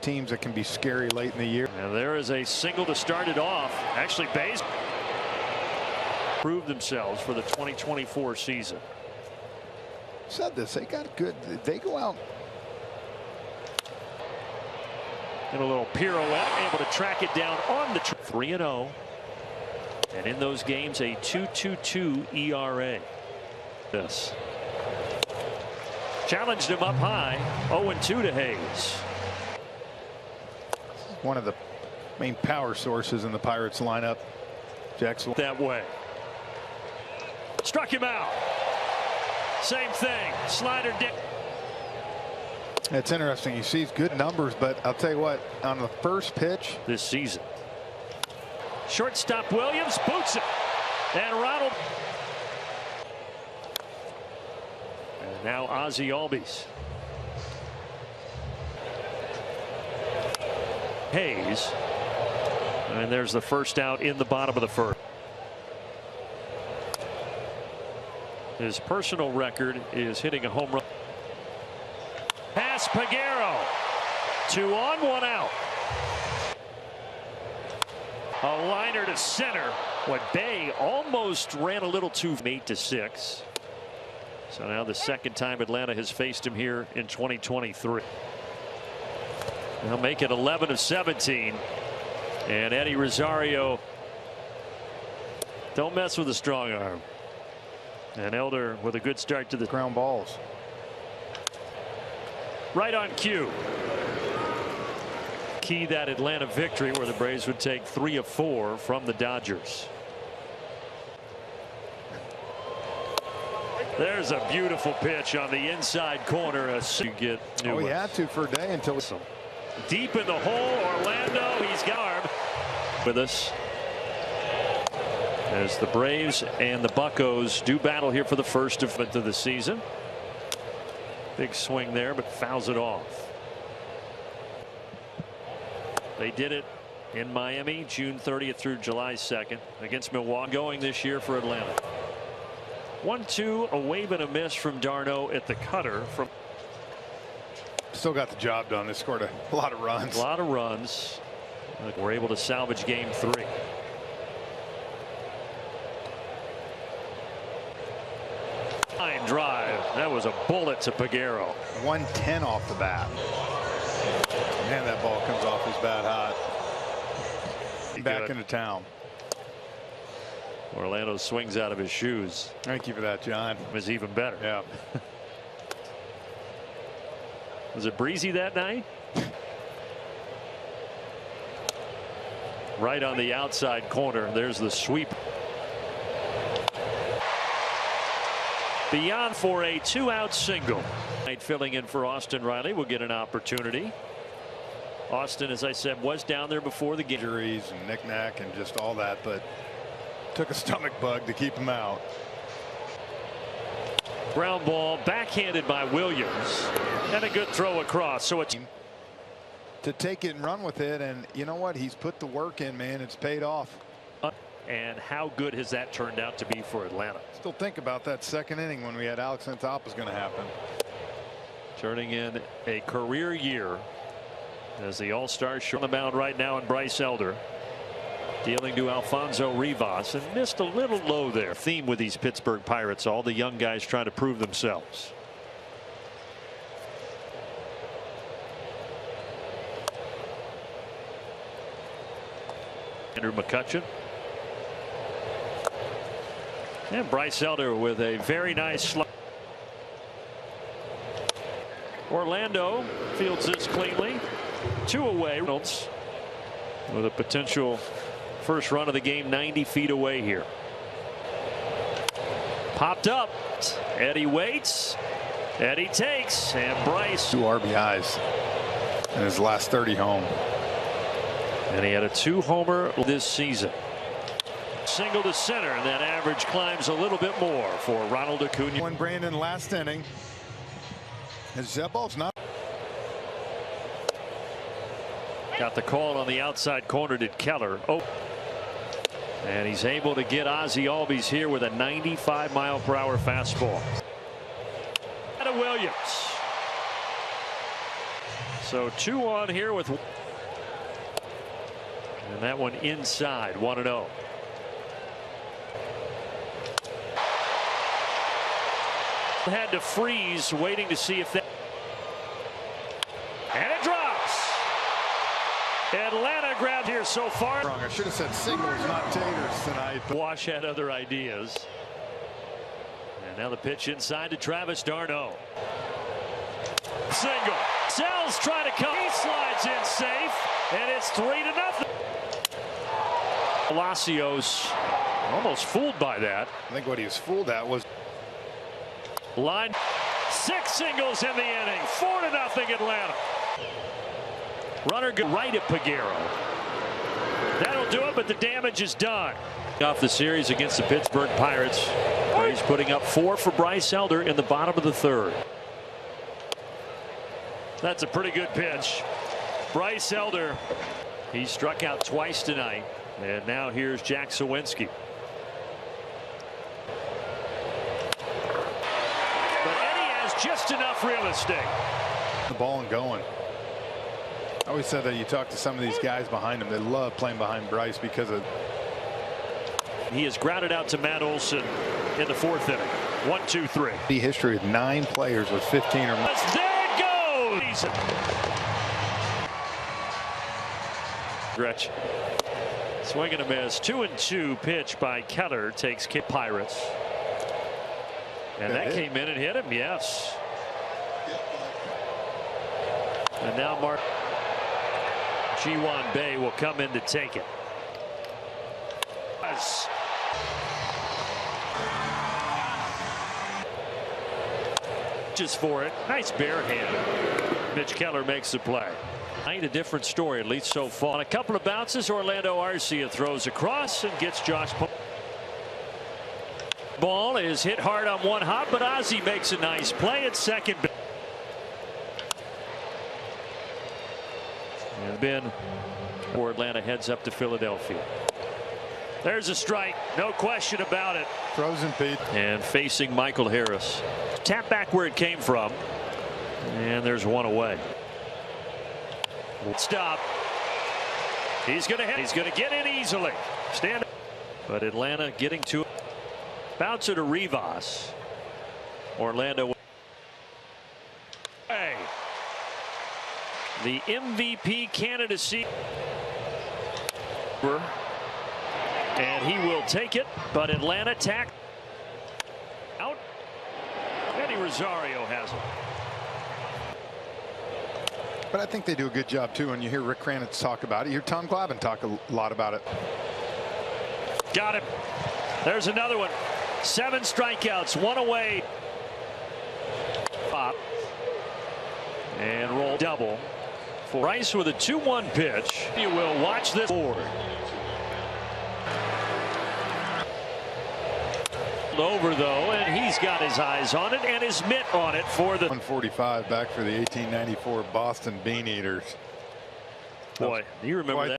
teams that can be scary late in the year. And there is a single to start it off. Actually, Bays proved themselves for the 2024 season. Said this, they got good. They go out. And a little pirouette, able to track it down on the 3-0. And in those games, a 2.22 ERA. This challenged him up high. 0-2 to Hayes. One of the main power sources in the Pirates lineup. Jackson that way. Struck him out. Same thing. Slider dick. It's interesting. He sees good numbers, but I'll tell you what, on the first pitch this season. Shortstop Williams boots it. And Ronald. And now Ozzie Albies. Hayes. And there's the first out in the bottom of the first. His personal record is hitting a home run. Pass Peguero. 2 on, 1 out. A liner to center. What Bay almost ran a little too 8-6. So now the second time Atlanta has faced him here in 2023. They'll make it 11 of 17. And Eddie Rosario, don't mess with a strong arm. And Elder with a good start to the ground balls. Right on cue. Key that Atlanta victory where the Braves would take 3 of 4 from the Dodgers. There's a beautiful pitch on the inside corner. You get new he had to for a day until deep in the hole. Orlando, he's got arm with us as the Braves and the Buccos do battle here for the first of the season. Big swing there, but fouls it off. They did it in Miami June 30th through July 2nd against Milwaukee. Going this year for Atlanta. 1-2, a wave and a miss from d'Arnaud at the cutter. From still got the job done. They scored a lot of runs. A lot of runs. We're able to salvage game 3. Line drive. That was a bullet to Peguero. 110 off the bat. Man, that ball comes off his bat hot. Back into town. Orlando swings out of his shoes. Thank you for that, John. It was even better. Yeah. Was it breezy that night? Right on the outside corner. There's the sweep. Beyond for a 2-out single. Filling in for Austin Riley will get an opportunity. Austin, as I said, was down there before the game. Injuries and knick-knack and just all that, but took a stomach bug to keep him out. Ground ball backhanded by Williams and a good throw across. So it's to take it and run with it, and you know what, he's put the work in, man. It's paid off. And how good has that turned out to be for Atlanta? Still think about that second inning when we had Alex Antop was going to happen. Turning in a career year as the All-Star on the mound right now, and Bryce Elder dealing to Alfonso Rivas, and missed a little low there. Theme with these Pittsburgh Pirates, all the young guys trying to prove themselves. Andrew McCutcheon. And Bryce Elder with a very nice slide. Orlando fields this cleanly. 2 away. Reynolds with a potential first run of the game 90 feet away here. Popped up. Eddie waits. Eddie takes. And Bryce. 2 RBIs in his last 30 home. And he had a 2-homer this season. Single to center, and that average climbs a little bit more for Ronald Acuna. When Brandon last inning. That ball's not. Got the call on the outside corner, did Keller. Oh. And he's able to get Ozzie Albies here with a 95-mile-per-hour fastball. To Williams. So So 2 on here with. And that one inside 1-0. Had to freeze, waiting to see if that. And it drops. Atlanta grabbed here so far. Wrong. I should have said singles, not taters tonight. Wash had other ideas. And now the pitch inside to Travis d'Arnaud. Single. Sells trying to come. He slides in safe, and it's 3-0. Palacios almost fooled by that. I think what he was fooled at was line. 6 singles in the inning. 4-0 Atlanta. Runner go right at Peguero. That'll do it, but the damage is done. Off the series against the Pittsburgh Pirates. He's putting up 4 for Bryce Elder in the bottom of the 3rd. That's a pretty good pitch. Bryce Elder, he struck out twice tonight. And now here's Jack Sawinski. But Eddie has just enough real estate. the ball and going. I always said that you talk to some of these guys behind him, they love playing behind Bryce because of. He has grounded out to Matt Olson in the 4th inning. 1, 2, 3. The history with 9 players with 15 or more. There it goes. Gretchen. Swing and a miss. 2-2 pitch by Keller takes Pirates. And that came in and hit him. Yes. And now Mark Ji-Hwan Bae will come in to take it. Just for it. Nice bare hand. Mitch Keller makes the play. A different story, at least so far. On a couple of bounces, Orlando Arcia throws across and gets Josh. Ball is hit hard on one hop, but Ozzie makes a nice play at second. And Ben for Atlanta heads up to Philadelphia. There's a strike, no question about it. Frozen Pete. And facing Michael Harris. Tap back where it came from. And there's one away. Stop. He's going to hit. He's going to get in easily. Stand up. But Atlanta getting to it. Bouncer to Rivas. Orlando. Hey. The MVP candidacy. And he will take it, but Atlanta tack out. Eddie Rosario has it. But I think they do a good job too. When you hear Rick Kranitz talk about it, you hear Tom Glavine talk a lot about it. Got him. There's another one. 7 strikeouts, 1 away. Pop. And roll double. For Rice with a 2-1 pitch. You will watch this board. Over though, and he's got his eyes on it and his mitt on it for the 145 back for the 1894 Boston Bean Eaters. Boy, you remember that.